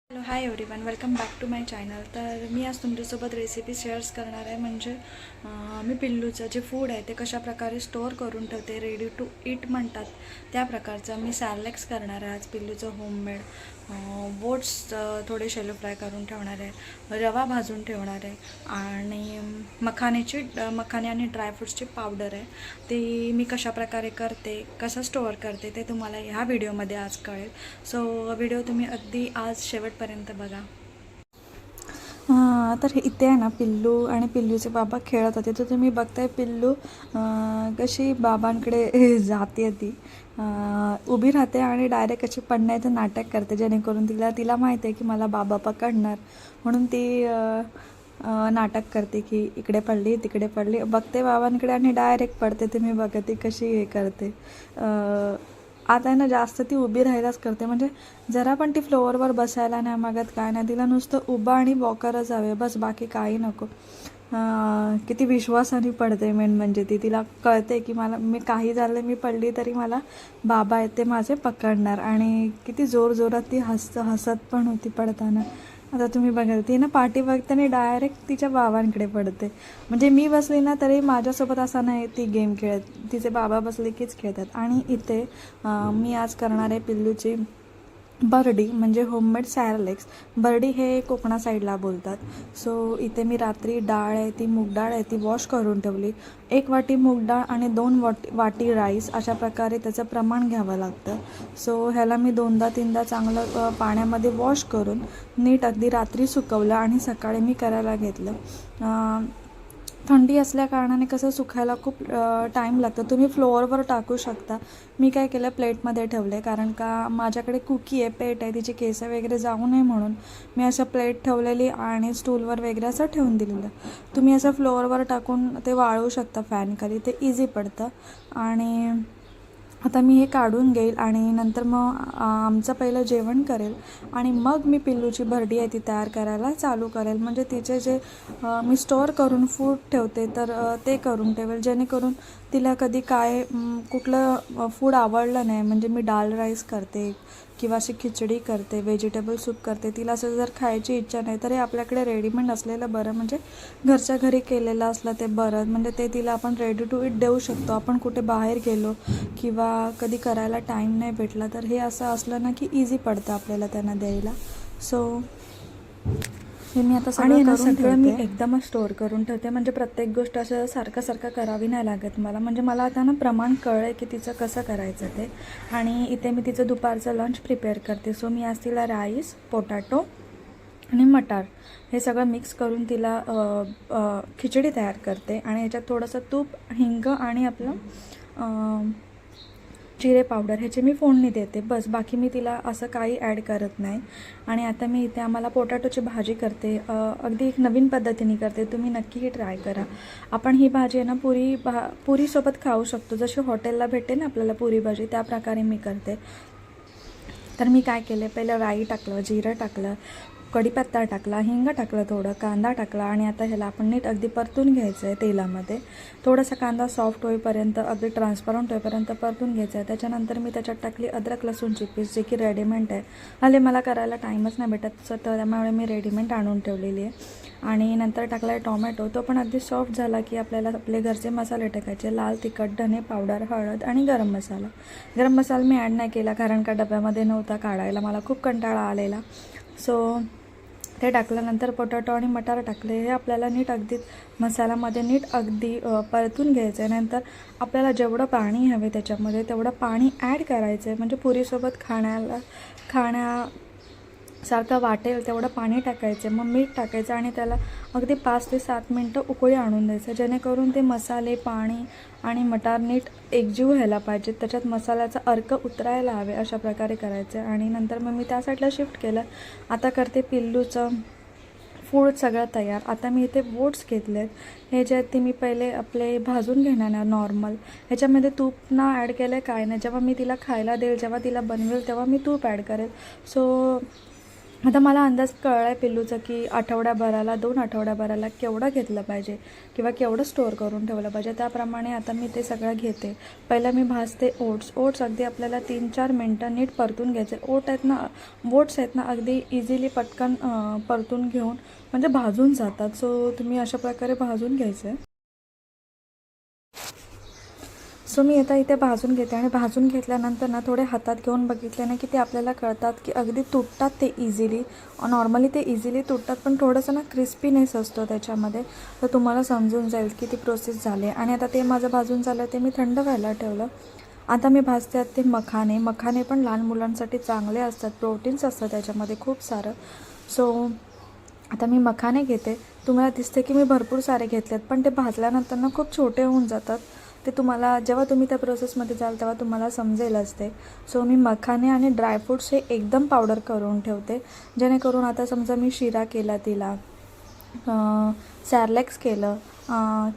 Hello hi everyone, welcome back to my channel. तर मी आज तुमच्यासोबत रेसिपी शेअर्स करणार आहे. म्हणजे मी पिल्लूचं जे फूड आहे ते कशा प्रकारे स्टोअर करून ठेवते, रेडी टू ईट म्हणतात त्या प्रकारचं मी सॅलेक्स करणार आहे आज. पिल्लूचं होममेड ओट्स थोडे शेलो फ्राय करून ठेवणार आहे, रवा भाजून ठेवणार आहे आणि मखाने आणि ड्रायफ्रूट्सची पावडर आहे ती मी कशा प्रकारे करते, कसं स्टोअर करते ते तुम्हाला ह्या व्हिडिओमध्ये आज कळेल. सो व्हिडिओ तुम्ही अगदी आज शेवटपर्यंत बघा. तर इथे आहे ना पिल्लू आणि पिल्लूचे बाबा खेळत होते. तर तुम्ही बघताय पिल्लू कशी बाबांकडे जाते, ती उभी राहते आणि डायरेक्ट अशी पडण्याचं नाटक करते, जेणेकरून तिला माहिती आहे की मला बाबा पकडणार, म्हणून ती नाटक करते की इकडे पडली तिकडे पडली, बघते बाबांकडे आणि डायरेक्ट पडते. तुम्ही बघा ती कशी हे करते. आता आहे ना जास्त ती उभी राहायलाच करते, म्हणजे जरा पण ती फ्लोअरवर बसायला नाही मागत, काय नाही. तिला नुसतं उभा आणि वॉकरच हवे, बस बाकी काही नको. किती विश्वासाने पडते. मेन म्हणजे तिला कळते की मी काही झालं, मी पडली तरी मला बाबा आहेत ते माझे पकडणार. आणि किती जोरजोरात ती हसत पण होती पडताना. आता तुम्ही बघाल ती ना पाठी बघताना डायरेक्ट तिच्या बाबांकडे पडते. म्हणजे मी बसली ना तरी माझ्यासोबत असा नाही ती गेम खेळत, तिचे बाबा बसले कीच खेळतात. आणि इथे मी आज करणार आहे पिल्लूची बर्डी, म्हणजे होममेड सॅरेलेक्स. बर्डी हे कोकणा साईडला बोलतात. सो इथे मी रात्री डाळ आहे ती मूग डाळ आहे ती वॉश करून ठेवली. 1 वाटी मूग डाळ आणि 2 वाटी राईस, अशा प्रकारे त्याचं प्रमाण घ्यावं लागतं. सो ह्याला मी 2दा-3दा चांगलं पाण्यामध्ये वॉश करून नीट अगदी रात्री सुकवलं आणि सकाळी मी करायला घेतलं. थंडी असल्या कारणाने कसं सुकायला खूप टाईम लागतं. तुम्ही फ्लोअरवर टाकू शकता. मी काय केलं, प्लेटमध्ये ठेवले, कारण का माझ्याकडे कुकी आहे, पेट आहे, तिचे केस वगैरे जाऊ नये म्हणून मी असं प्लेट ठेवलेली आणि स्टूलवर वगैरे असं ठेवून दिलेलं. तुम्ही असं फ्लोअरवर टाकून ते वाळवू शकता फॅनखाली, ते इझी पडतं. आणि आता मी हे काढून घेईल आणि नंतर मग आमचं पहिलं जेवण करेल आणि मग मी पिल्लूची बर्डी आहे ती तयार करायला चालू करेल. म्हणजे तिचे जे मी स्टोअर करून फूड ठेवते तर ते करून ठेवेल, जेणेकरून तिला कधी काय कुठलं फूड आवडलं नाही. म्हणजे मी डाळ राईस करते किंवा अशी खिचडी करते, व्हेजिटेबल सूप करते, तिला असं जर खायची इच्छा नाही तर हे आपल्याकडे रेडीमेड असलेलं बरं, म्हणजे घरच्या घरी केलेलं असलं ते बरं. म्हणजे ते तिला आपण रेडी टू ईट देऊ शकतो. आपण कुठे बाहेर गेलो किंवा कधी करायला टाईम नाही भेटला तर हे असं असलं ना की इझी पडतं आपल्याला त्यांना द्यायला. सो हे मी आता सगळं मी एकदमच स्टोअर करून ठेवते. म्हणजे प्रत्येक गोष्ट असं सारखं करावी नाही लागत मला. म्हणजे मला आता ना प्रमाण कळलं आहे की तिचं कसं करायचं ते. आणि इथे मी तिचं दुपारचं लंच प्रिपेअर करते. सो मी आज तिला राईस, पोटॅटो आणि मटार हे सगळं मिक्स करून तिला खिचडी तयार करते. आणि याच्यात थोडंसं तूप, हिंग आणि आपलं जिरे पावडर ह्याची मी फोडणी देते, बस. बाकी मी तिला असं काही ॲड करत नाही. आणि आता मी इथे आम्हाला पोटॅटोची भाजी करते. अगदी एक नवीन पद्धतीने करते, तुम्ही नक्की ट्राय करा. आपण ही भाजी आहे ना पुरीसोबत खाऊ शकतो, जशी हॉटेलला भेटते ना आपल्याला पुरी भाजी, त्या प्रकारे मी करते. तर मी काय केलं, पहिलं राई टाकलं, जिरं टाकलं, कढीपत्ता टाकला, हिंग टाकलं, थोडं कांदा टाकला. आणि आता ह्याला आपण नीट अगदी परतून घ्यायचं आहे तेलामध्ये. थोडासा कांदा सॉफ्ट होईपर्यंत, अगदी ट्रान्सपरंट होईपर्यंत परतून घ्यायचं आहे. त्याच्यानंतर मी त्याच्यात टाकली अद्रक लसूणची पीस, जे की रेडीमेड आहे. हल्ली मला करायला टाईमच नाही भेटत, तर त्यामुळे मी रेडीमेड आणून ठेवलेली आहे. आणि नंतर टाकला आहे टोमॅटो. तो पण अगदी सॉफ्ट झाला की आपल्याला आपले घरचे मसाले टाकायचे, लाल तिखट, धने पावडर, हळद आणि गरम मसाला. गरम मसाला मी ॲड नाही केला कारण का डब्यामध्ये नव्हता काढायला, मला खूप कंटाळा आलेला. सो ते टाकल्यानंतर पोटॅटो आणि मटार टाकले. हे आपल्याला नीट अगदी मसाल्यामध्ये नीट अगदी परतून घ्यायचं आहे. नंतर आपल्याला जेवढं पाणी हवे त्याच्यामध्ये तेवढं पाणी ॲड करायचं आहे. म्हणजे पुरीसोबत खाण्यासारखं वाटेल तेवढं पाणी टाकायचं. मग मीठ टाकायचं आणि त्याला अगदी 5 ते 7 मिनटं उकळी आणून द्यायचं, जेणेकरून ते मसाले, पाणी आणि मटार नीट एकजीव व्हायला पाहिजेत, त्याच्यात मसाल्याचा अर्क उतरायला हवे, अशा प्रकारे करायचं. आणि नंतर मग मी त्या साईडला शिफ्ट केलं. आता करते पिल्लूचं फूड सगळं तयार. आता मी इथे ओट्स घेतलेत. हे जे आहेत ते मी पहिले आपले भाजून घेणार नॉर्मल. ह्याच्यामध्ये तूप ना ॲड केलं आहे काय नाही. जेव्हा मी तिला खायला देईल, जेव्हा तिला बनवेल तेव्हा मी तूप ॲड करेल. सो आता मला अंदाज कळला आहे पिल्लूचा की आठवड्याभराला 2 आठवड्याभराला केवढं घेतलं पाहिजे किंवा केवढं स्टोअर करून ठेवलं पाहिजे. त्याप्रमाणे आता मी ते सगळं घेते. पहिलं मी भाजते ओट्स अगदी आपल्याला 3-4 मिनटं नीट परतून घ्यायचे. ओट्स आहेत ना अगदी इझिली पटकन परतून घेऊन म्हणजे भाजून जातात. सो तुम्ही अशा प्रकारे भाजून घ्यायचं आहे. सो मी आता इथे भाजून घेते आणि भाजून घेतल्यानंतर ना थोडे हातात घेऊन बघितले ना की ते आपल्याला कळतात की अगदी तुटतात ते इझिली. नॉर्मली ते इझिली तुटतात पण थोडंसं ना क्रिस्पीनेस असतो त्याच्यामध्ये. तर तुम्हाला समजून जाईल की ती प्रोसेस झाली. आणि आता ते माझं भाजून झालं ते मी थंड व्हायला ठेवलं. आता मी भाजते ते मखाने पण लहान मुलांसाठी चांगले असतात. प्रोटीन्स असतात त्याच्यामध्ये खूप सारं. सो आता मी मखाने घेते. तुम्हाला दिसते की मी भरपूर सारे घेतलेत पण ते भाजल्यानंतर ना खूप छोटे होऊन जातात. ते तुम्हाला जेव्हा तुम्ही त्या प्रोसेसमध्ये जाल तेव्हा तुम्हाला समजेलच ते. सो मी मखाने आणि ड्रायफ्रूट्स हे एकदम पावडर करून ठेवते. जेणेकरून आता समजा मी शिरा केला तिला, सॅरलॅक्स केलं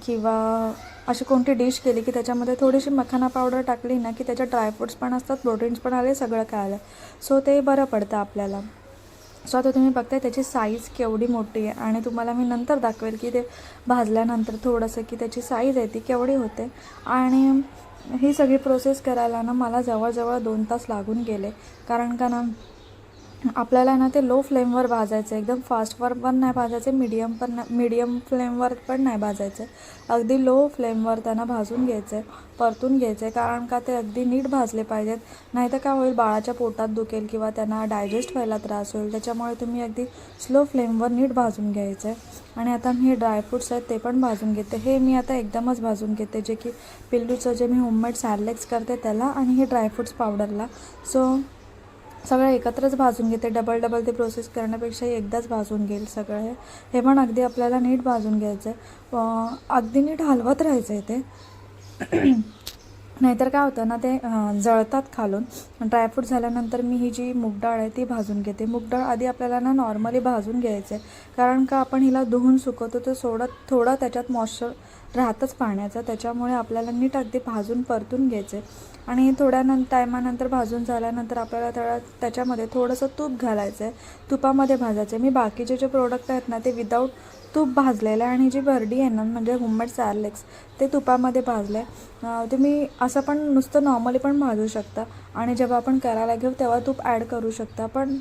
किंवा अशी कोणती डिश केली की त्याच्यामध्ये थोडीशी मखाना पावडर टाकली ना की त्याच्यात ड्रायफ्रूट्स पण असतात, प्रोटीन्स पण आले, सगळं काय आलं. सो ते बरं पडतं आपल्याला. सो आता तुम्ही बघताय त्याची साईज केवढी मोठी आहे आणि तुम्हाला मी नंतर दाखवेल की ते भाजल्यानंतर थोडंसं की त्याची साईज आहे ती केवढी होते. आणि ही सगळी प्रोसेस करायला ना मला जवळजवळ 2 तास लागून गेले. कारण का ना आपल्याला ना ते लो फ्लेमवर भाजायचं, एकदम फास्टवर पण नाही भाजायचं, मीडियम फ्लेमवर पण नाही भाजायचं. अगदी लो फ्लेमवर त्यांना भाजून घ्यायचं आहे, परतून घ्यायचं आहे. कारण का ते अगदी नीट भाजले पाहिजेत. नाहीतर काय होईल, बाळाच्या पोटात दुखेल किंवा त्यांना डायजेस्ट व्हायला त्रास होईल. त्याच्यामुळे तुम्ही अगदी स्लो फ्लेमवर नीट भाजून घ्यायचं आहे. आणि आता मी हे ड्रायफ्रूट्स आहेत ते पण भाजून घेते. हे मी आता एकदमच भाजून घेते, जे की पिल्लूचं जे मी होममेड सॅरलॅक्स करते त्याला आणि हे ड्रायफ्रूट्स पावडरला. सो सगळं एकत्रच भाजून घेते. डबल ते प्रोसेस करण्यापेक्षा एकदाच भाजून घेईल सगळं. हे पण अगदी आपल्याला नीट भाजून घ्यायचं आहे. अगदी नीट हलवत राहायचं आहे ते. नाहीतर काय होतं ना ते जळतात खालून. ड्रायफ्रूट झाल्यानंतर मी ही जी मूग डाळ आहे ती भाजून घेते. मूग डाळ आधी आपल्याला ना नॉर्मली भाजून घ्यायचं आहे. कारण का आपण हिला धुवून सुकवतो तर थोडं त्याच्यात मॉइश्चर राहतंच पाण्याचं. त्याच्यामुळे आपल्याला नीट अगदी भाजून परतून घ्यायचं आहे. आणि टायमानंतर भाजून झाल्यानंतर आपल्याला त्याच्यामध्ये थोडंसं तूप घालायचं आहे. तुपामध्ये भाजायचं आहे. मी बाकीचे जे प्रोडक्ट आहेत ना ते विदाऊट तूप भाजलेलं आहे आणि जी बर्डी आहे ना म्हणजे होममेड सॅरलॅक्स ते तुपामध्ये भाजलं आहे. तुम्ही असं पण नुसतं नॉर्मली पण भाजू शकता आणि जेव्हा आपण करायला घेऊ तेव्हा तूप ॲड करू शकता. पण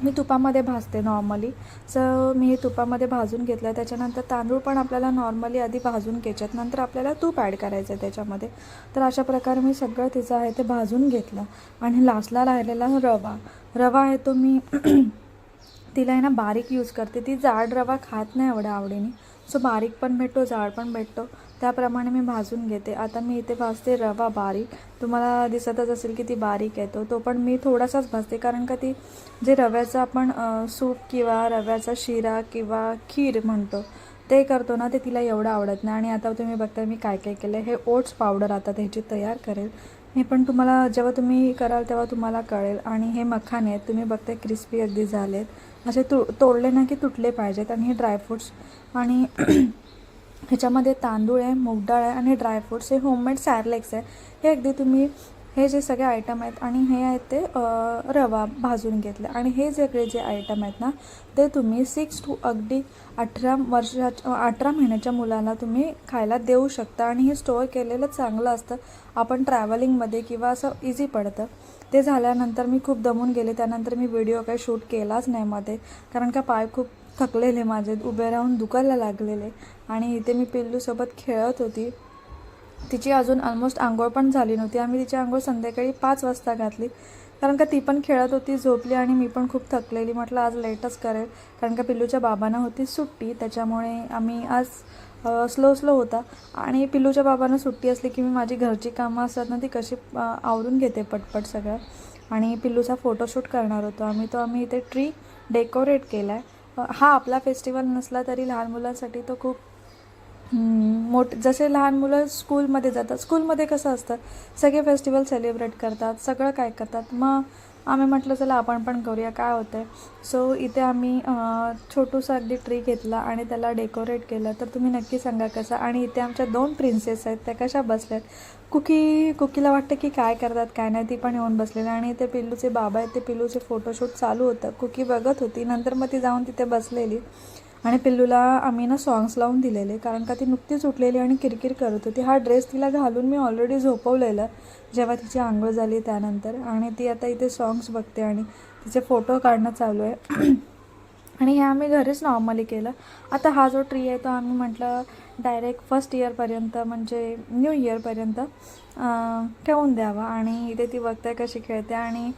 मी तुपामध्ये भाजते नॉर्मली. सो मी हे तुपामध्ये भाजून घेतलं. त्याच्यानंतर तांदूळ पण आपल्याला नॉर्मली आधी भाजून घ्यायच्यात, नंतर आपल्याला तूप ॲड करायचं आहे त्याच्यामध्ये. तर अशा प्रकारे मी सगळं तिचं आहे ते भाजून घेतलं. आणि लास्टला राहिलेला रवा आहे तो मी तिला आहे ना बारीक यूज करते. ती जाड रवा खात नाही एवढ्या आवडीने. सो बारीक पण भेटतो, जाड पण भेटतो, त्याप्रमाणे मी भाजून घेते. आता मी इथे भाजते रवा बारीक. तुम्हाला दिसतच असेल की ती बारीक आहे. तो पण मी थोडासाच भाजते. कारण का ती जे रव्याचं आपण सूप किंवा रव्याचा शिरा किंवा खीर म्हणतो ते करतो ना ते तिला एवढं आवडत नाही. आणि आता तुम्ही बघताय मी काय काय केलं. हे ओट्स पावडर आता त्याची तयार करेल. हे पण तुम्हाला जेव्हा तुम्ही कराल तेव्हा तुम्हाला कळेल. आणि हे मखाने आहेत तुम्ही बघताय क्रिस्पी अगदी झालेत. असे तोडले ना की तुटले पाहिजेत. आणि हे ड्रायफ्रूट्स आणि ह्याच्यामध्ये तांदूळ आहे, मूग डाळ आहे आणि ड्रायफ्रूट्स, हे होममेड सॅरलॅक्स आहे. हे अगदी तुम्ही हे जे सगळे आयटम आहेत आणि हे आहेत ते रवा भाजून घेतले. आणि हे सगळे जे आयटम आहेत ना ते तुम्ही 6 to अगदी 18 महिन्याच्या मुलाला तुम्ही खायला देऊ शकता. आणि हे स्टोअर केलेलं चांगलं असतं. आपण ट्रॅव्हलिंगमध्ये किंवा असं इझी पडतं. ते झाल्यानंतर मी खूप दमून गेले. त्यानंतर मी व्हिडिओ काही शूट केलाच नाही मध्ये. कारण का पाय खूप थकलेले माझे, उभे राहून दुखायला लागलेले. आणि इथे मी पिल्लूसोबत खेळत होती. तिची अजून ऑलमोस्ट आंघोळ पण झाली नव्हती. आम्ही तिची आंघोळ संध्याकाळी 5 वाजता घातली. कारण का ती पण खेळत होती, झोपली आणि मी पण खूप थकलेली. म्हटलं आज लेटच करेल. कारण का पिल्लूच्या बाबांना होती सुट्टी, त्याच्यामुळे आम्ही आज स्लो होता. आणि पिल्लूच्या बाबांना सुट्टी असली की मी माझी घरची कामं असतात ना ती कशी आवरून घेते पटपट सगळं. आणि पिल्लूचा फोटोशूट करणार होतो आम्ही इथे ट्री डेकोरेट केला आहे. हा आपला फेस्टिवल नसला तरी लहान मुलांसाठी तो खूप जसे लहान मुलं स्कूलमध्ये जातात, स्कूलमध्ये कसं असतं सगळे फेस्टिवल सेलिब्रेट करतात, सगळं काय करतात. मग आम्ही म्हटलं चला आपण पण करूया काय होतं आहे. सो इथे आम्ही छोटूसा अगदी ट्री घेतला आणि त्याला डेकोरेट केलं. तर तुम्ही नक्की सांगा कसं. आणि इथे आमच्या 2 प्रिन्सेस आहेत, त्या कशा बसल्यात. कुकीला वाटतं की काय करतात काय नाही, ती पण येऊन बसलेली. आणि इथे पिल्लूचे बाबा आहेत, ते पिल्लूचे फोटोशूट चालू होतं. कुकी बघत होती, नंतर मग ती जाऊन तिथे बसलेली. आणि पिल्लूला आम्ही ना सॉंग्स लावून दिलेले, कारण का ती नुकतीच उठलेली आणि किरकिर करत होती. हा ड्रेस तिला घालून मी ऑलरेडी झोपवलेलं जेव्हा तिची आंघोळ झाली त्यानंतर. आणि ती आता इथे सॉंग्स बघते आणि तिचे फोटो काढणं चालू आहे. आणि हे आम्ही घरीच नॉर्मली केलं. आता हा जो ट्री आहे तो आम्ही म्हटलं डायरेक्ट फर्स्ट इयरपर्यंत म्हणजे न्यू इयरपर्यंत ठेवून द्यावा. आणि इथे ती बघताय कशी खेळते. आणि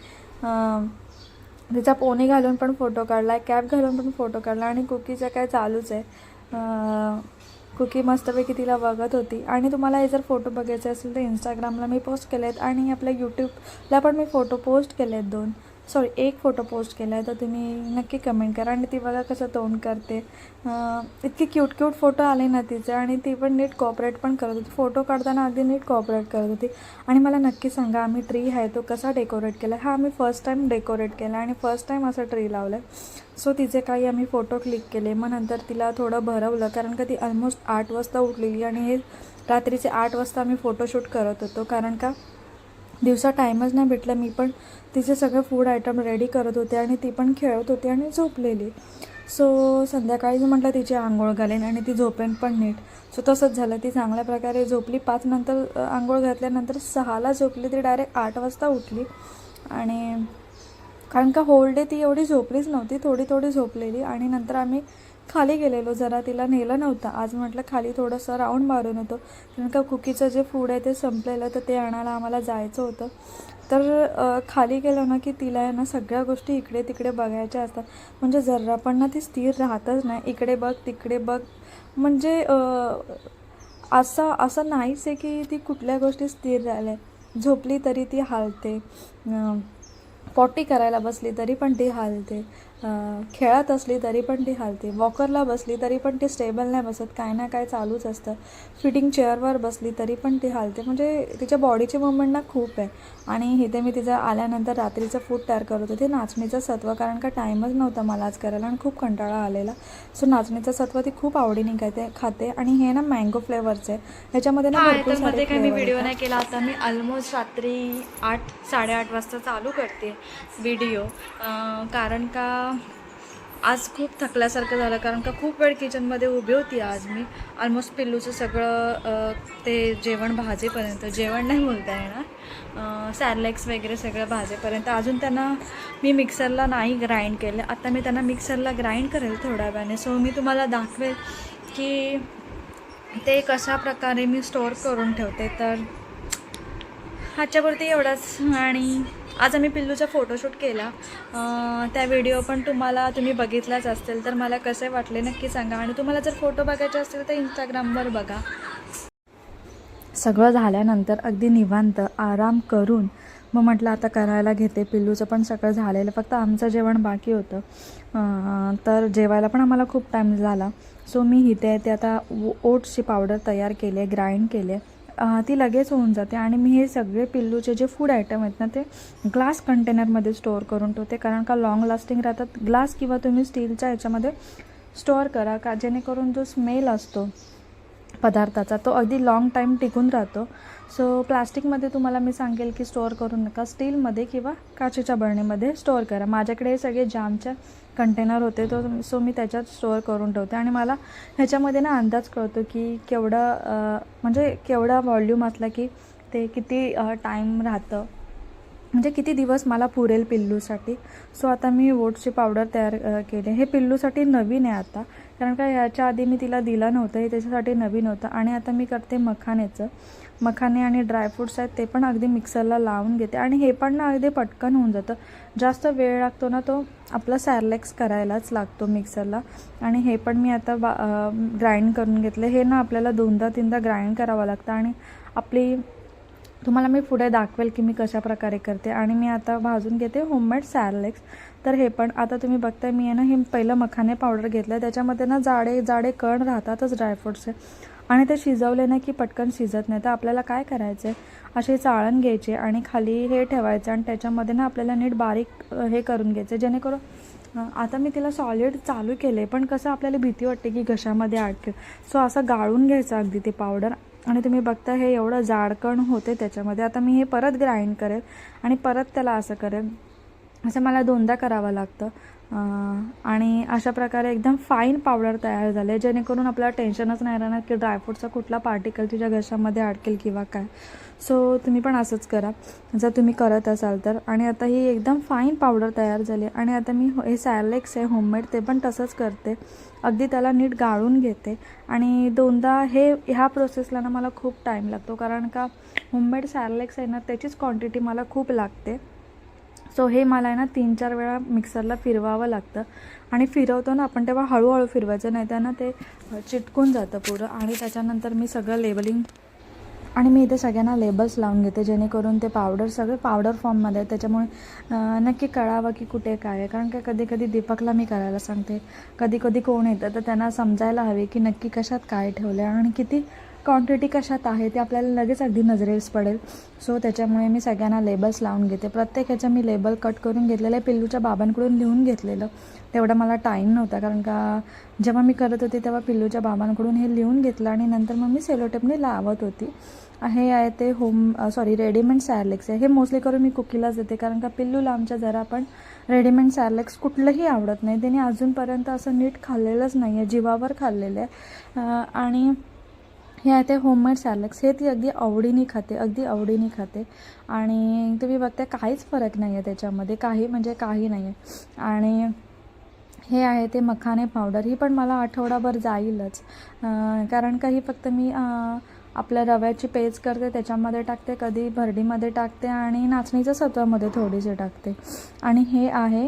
तिचा पोनी घालून पण फोटो काढला आहे, कॅप घालून पण फोटो काढला. आणि कुकीचं काय चालूच आहे. कुकी मस्तपैकी तिला बघत होती. आणि तुम्हाला हे जर फोटो बघायचे असेल तर इंस्टाग्रामला मी पोस्ट केले आहेत आणि आपल्या यूट्यूबला पण मी फोटो पोस्ट केले आहेत. एक फोटो पोस्ट केला आहे, तर तुम्ही नक्की कमेंट करा. आणि ती बघा कसं तोंड करते. इतके क्यूट फोटो आले ना तिचे. आणि ती पण नीट कॉपरेट पण करत होती, फोटो काढताना अगदी नीट कॉपरेट करत होती. आणि मला नक्की सांगा आम्ही ट्री आहे तो कसा डेकोरेट केला. हा आम्ही फर्स्ट टाईम डेकोरेट केला आणि फर्स्ट टाईम असं ट्री लावलं आहे. सो तिचे काही आम्ही फोटो क्लिक केले. मग नंतर तिला थोडं भरवलं, कारण का ती ऑलमोस्ट 8 वाजता उठलेली. आणि हे रात्रीचे 8 वाजता आम्ही फोटोशूट करत होतो, कारण का दिवसा टाईमच नाही भेटला. मी पण तिचे सगळे फूड आयटम रेडी करत होते आणि ती पण खेळत होती आणि झोपलेली. सो संध्याकाळी म्हटलं तिची आंघोळ घालेन आणि ती झोपेन पण नीट. सो तसंच झालं, ती चांगल्या प्रकारे झोपली. 5 नंतर आंघोळ घातल्यानंतर 6ला झोपली. ती डायरेक्ट 8 वाजता उठली. आणि कारण का होल डे ती एवढी झोपलीच नव्हती, थोडी झोपलेली. आणि नंतर आम्ही खाली गेलेलो, जरा तिला नेलं नव्हतं आज. म्हटलं खाली थोडंसं राऊंड मारून होतो, कारण का कुकीचं जे फूड आहे ते संपलेलं, तर ते आणायला आम्हाला जायचं होतं. तर खाली गेलो ना की तिला आहे ना सगळ्या गोष्टी इकडे तिकडे बघायच्या असतात. म्हणजे जरा पण ना ती स्थिर राहतच नाही. इकडे बघ तिकडे बघ, म्हणजे असं नाहीच आहे की ती कुठल्या गोष्टी स्थिर राहिल्या. झोपली तरी ती हालते, पॉटी करायला बसली तरी पण ती हालते, खेळत असली तरी पण ती हालते, वॉकरला बसली तरी पण ती स्टेबल नाही बसत, काय ना काय चालूच असतं. फिटिंग चेअरवर बसली तरी पण ती हालते. म्हणजे तिच्या बॉडीचे मुवमेंट ना खूप आहे. आणि इथे मी तिचं आल्यानंतर रात्रीचं फूड तयार करत होते, नाचणीचं सत्व, कारण का टाईमच नव्हता मला आज करायला आणि खूप कंटाळा आलेला. सो नाचणीचं सत्व ती खूप आवडीने खाते. आणि हे ना मँगो फ्लेवरचं आहे, ह्याच्यामध्ये ना भरपूर सारे काही मी व्हिडिओ नाही केला. आता मी ऑलमोस्ट रात्री 8-8:30 वाजता चालू करते व्हिडिओ, कारण का आज खूप थकल्यासारखं झालं. कारण का खूप वेळ किचनमध्ये उभी होती आज मी. ऑलमोस्ट पिल्लूचं सगळं ते जेवण भाजेपर्यंत, जेवण नाही बोलता येणार, सॅरलेक्स वगैरे सगळं भाजेपर्यंत. अजून त्यांना मी मिक्सरला नाही ग्राइंड केलं. आता मी त्यांना मिक्सरला ग्राइंड करेल थोड्या वेळाने. सो मी तुम्हाला दाखवेल की ते कशा प्रकारे मी स्टोअर करून ठेवते. तर ह्याच्यावरती एवढंच. आणि आज आम्ही पिल्लूचा फोटोशूट केला, त्या व्हिडिओ पण तुम्ही बघितलाच असतील. तर मला कसे वाटले नक्की सांगा. आणि तुम्हाला जर फोटो बघायचे असतील तर इंस्टाग्रामवर बघा. सगळं झाल्यानंतर अगदी निवांत आराम करून मग म्हटलं आता करायला घेते. पिल्लूचं पण सगळं झालेलं, फक्त आमचं जेवण बाकी होतं. तर जेवायला पण आम्हाला खूप टाईम झाला. सो मी इथे ते आता ओट्सची पावडर तयार केली आहे, ग्राइंड केली आहे. ती लगेच होऊन जाते. आणि मी हे सगळे पिल्लूचे जे फूड आयटम आहेत ना ते ग्लास कंटेनरमध्ये स्टोअर करून ठेवते, कारण का लॉंग लास्टिंग राहतात. ग्लास किंवा तुम्ही स्टीलच्या ह्याच्यामध्ये स्टोअर करा, का जेणेकरून जो स्मेल असतो पदार्थाचा तो अगदी लाँग टाईम टिकून राहतो. सो प्लास्टिकमध्ये तुम्हाला मी सांगेल की स्टोअर करू नका, स्टीलमध्ये किंवा काचेच्या बरणीमध्ये स्टोअर करा. माझ्याकडे हे सगळे जामच्या कंटेनर होते, सो मी त्याच्यात स्टोअर करून ठेवते. आणि मला ह्याच्यामध्ये ना अंदाज कळतो की केवढा वॉल्यूम असला की ते किती टाईम राहतं, म्हणजे किती दिवस मला पुरेल पिल्लूसाठी. सो आता मी ओट्सची पावडर तयार केली. हे पिल्लूसाठी नवीन आहे आता, कारण का ह्याच्या आधी मी तिला दिलं नव्हतं, हे त्याच्यासाठी नवीन होतं. आणि आता मी करते मखाने आणि ड्रायफ्रूट्स आहेत ते पण अगदी मिक्सरला लावून घेते. आणि हे पण ना अगदी पटकन होऊन जातं. जास्त वेळ लागतो ना तो आपला सॅरलेक्स करायलाच लागतो मिक्सरला. आणि हे पण मी आता ग्राइंड करून घेतलं. हे ना आपल्याला 2-3दा ग्राइंड करावं लागतं. आणि तुम्हाला मी पुढे दाखवेल की मी कशा प्रकारे करते. आणि मी आता भाजून घेते होममेड सॅरलेक्स. तर हे पण आता तुम्ही बघताय, मी आहे ना हे पहिलं मखाने पावडर घेतलं, त्याच्यामध्ये ना जाडे कण राहतातच ड्रायफ्रूट्सचे. आणि ते शिजवले ना की पटकन शिजत नाही. तर आपल्याला काय करायचं आहे, असे चाळण घ्यायचे आणि खाली हे ठेवायचं आणि त्याच्यामध्ये ना आपल्याला नीट बारीक हे करून घ्यायचं, जेणेकरून आता मी तिला सॉलिड चालू केले, पण कसं आपल्याला भीती वाटते की घशामध्ये अडकेल. सो असं गाळून घ्यायचं अगदी ते पावडर. आणि तुम्ही बघता हे एवढं जाडकण होते त्याच्यामध्ये. आता मी हे परत ग्राइंड करेल आणि परत त्याला असं करेल. असं मला 2दा करावं लागतं. आणि अशा प्रकारे एकदम फाईन पावडर तयार झाले, जेणेकरून आपल्याला टेन्शनच नाही राहणार की ड्रायफ्रूटचा कुठला पार्टिकल तुझ्या घशामध्ये अडकेल किंवा काय. सो तुम्ही पण असंच करा जर तुम्ही करत असाल तर. आणि आता ही एकदम फाईन पावडर तयार झाली. आणि आता मी हे सॅरलेक्स आहे होममेड, ते पण तसंच करते. अगदी त्याला नीट गाळून घेते आणि 2दा ह्या प्रोसेसला ना मला खूप टाईम लागतो, कारण का होममेड सॅरलेक्स आहे ना त्याचीच क्वांटिटी मला खूप लागते. सो हे मला आहे ना 3-4 वेळा मिक्सरला फिरवावं लागतं. आणि फिरवतो ना आपण तेव्हा हळूहळू फिरवायचं, नाही तर ना ते चिटकून जातं पुरं. आणि त्याच्यानंतर मी सगळं लेबलिंग आणि मी इथे सगळ्यांना लेबल्स लावून घेते, जेणेकरून ते पावडर सगळे पावडर फॉर्ममध्ये आहे. त्याच्यामुळे नक्की कळावं की कुठे काय आहे. कारण का कधी कधी दीपकला मी करायला सांगते, कधी कधी कोण येतं तर त्यांना समजायला हवे की नक्की कशात काय ठेवलं आहे आणि किती क्वांटिटी कशात आहे ते आपल्याला लगेच अगदी नजरेस पडेल. सो त्याच्यामुळे मी सगळ्यांना लेबल्स लावून घेते. प्रत्येक ह्याचं मी लेबल कट करून घेतलेलं आहे. पिल्लूच्या बाबांकडून लिहून घेतलेलं, तेवढा मला टाईम नव्हता, कारण का जेव्हा मी करत होते तेव्हा पिल्लूच्या बाबांकडून हे लिहून घेतलं आणि नंतर मग मी सेलोटेपने लावत होती. हे आहे ते रेडीमेड सॅरलेक्स आहे. हे मोस्टली करून मी कुकीलाच देते, कारण का पिल्लूला आमच्या जरा पण रेडीमेड सॅरलेक्स कुठलंही आवडत नाही. त्याने अजूनपर्यंत असं नीट खाल्लेलंच नाही आहे, जीवावर खाल्लेलं आहे. आणि हे आहे ते होममेड सॅरलेक्स, हे ती अगदी आवडीने खाते. आणि तुम्ही बघता काहीच फरक नाही आहे त्याच्यामध्ये, काही नाही आहे. आणि हे आहे ते मखाने पावडर, ही पण मला आठवडाभर जाईलच, कारण का ही फक्त मी आपल्या रव्याची पेज करते, त्याच्यामध्ये टाकते, कधी भरडीमध्ये टाकते आणि नाचणीच्या सत्वामध्ये थोडीशी टाकते. आणि हे आहे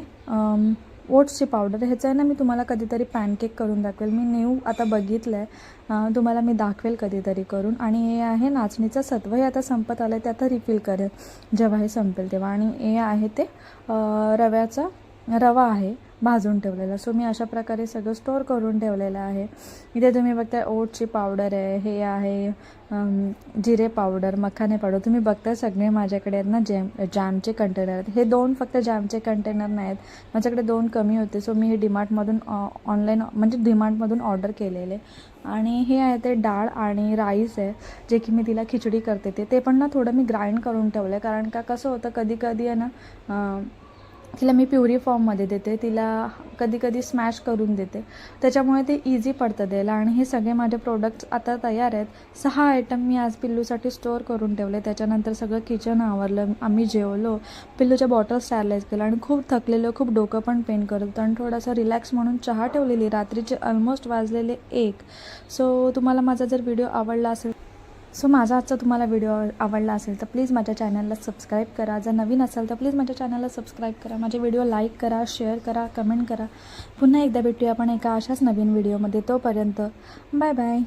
ओट्सची पावडर. ह्याचं आहे ना मी तुम्हाला कधीतरी पॅनकेक करून दाखवेल. मी आता बघितलं आहे, तुम्हाला मी दाखवेल कधीतरी करून. आणि हे आहे नाचणीचं सत्व, हे आता संपत आलं आहे, ते आता रिफिल करेल जेव्हा हे संपेल तेव्हा. आणि हे आहे ते रवा आहे भाजून ठेवलेला. सो मी अशा प्रकारे सगळं स्टोअर करून ठेवलेलं आहे. इथे तुम्ही बघताय ओटची पावडर आहे, हे आहे जिरे पावडर, मखाने पावडर. तुम्ही बघताय सगळे माझ्याकडे आहेत ना जॅमचे कंटेनर आहेत. हे 2 फक्त जॅमचे कंटेनर नाही आहेत, माझ्याकडे 2 कमी होते. सो मी हे डीमार्टमधून डीमार्टमधून ऑर्डर केलेले. आणि हे आहे ते डाळ आणि राईस आहे, जे की मी तिला खिचडी करते ते पण ना थोडं मी ग्राइंड करून ठेवलं आहे, कारण का कसं होतं कधी कधी आहे ना तिला मी प्युरी फॉर्ममध्ये देते, तिला कधी कधी स्मॅश करून देते, त्याच्यामुळे ते इझी पडतं द्यायला. आणि हे सगळे माझे प्रोडक्ट्स आता तयार आहेत. 6 आयटम मी आज पिल्लूसाठी स्टोअर करून ठेवले. त्याच्यानंतर सगळं किचन आवरलं, आम्ही जेवलो, पिल्लूच्या बॉटल स्टॅरलाइज केलं आणि खूप थकलेलो, खूप डोकं पण पेन करत होतं आणि थोडासा रिलॅक्स म्हणून चहा ठेवलेली. रात्रीचे ऑलमोस्ट वाजलेले 1. सो तुम्हाला माझा जर व्हिडिओ आवडला असेल, माझा आजचा तुम्हाला व्हिडिओ आवडला असेल तर प्लीज माझ्या चॅनलला सबस्क्राईब करा. जर नवीन असाल तर प्लीज माझ्या चॅनलला सबस्क्राईब करा, माझे व्हिडिओ लाईक करा, शेअर करा, कमेंट करा. पुन्हा एकदा भेटूया आपण एका अशाच नवीन व्हिडिओमध्ये. तोपर्यंत बाय बाय.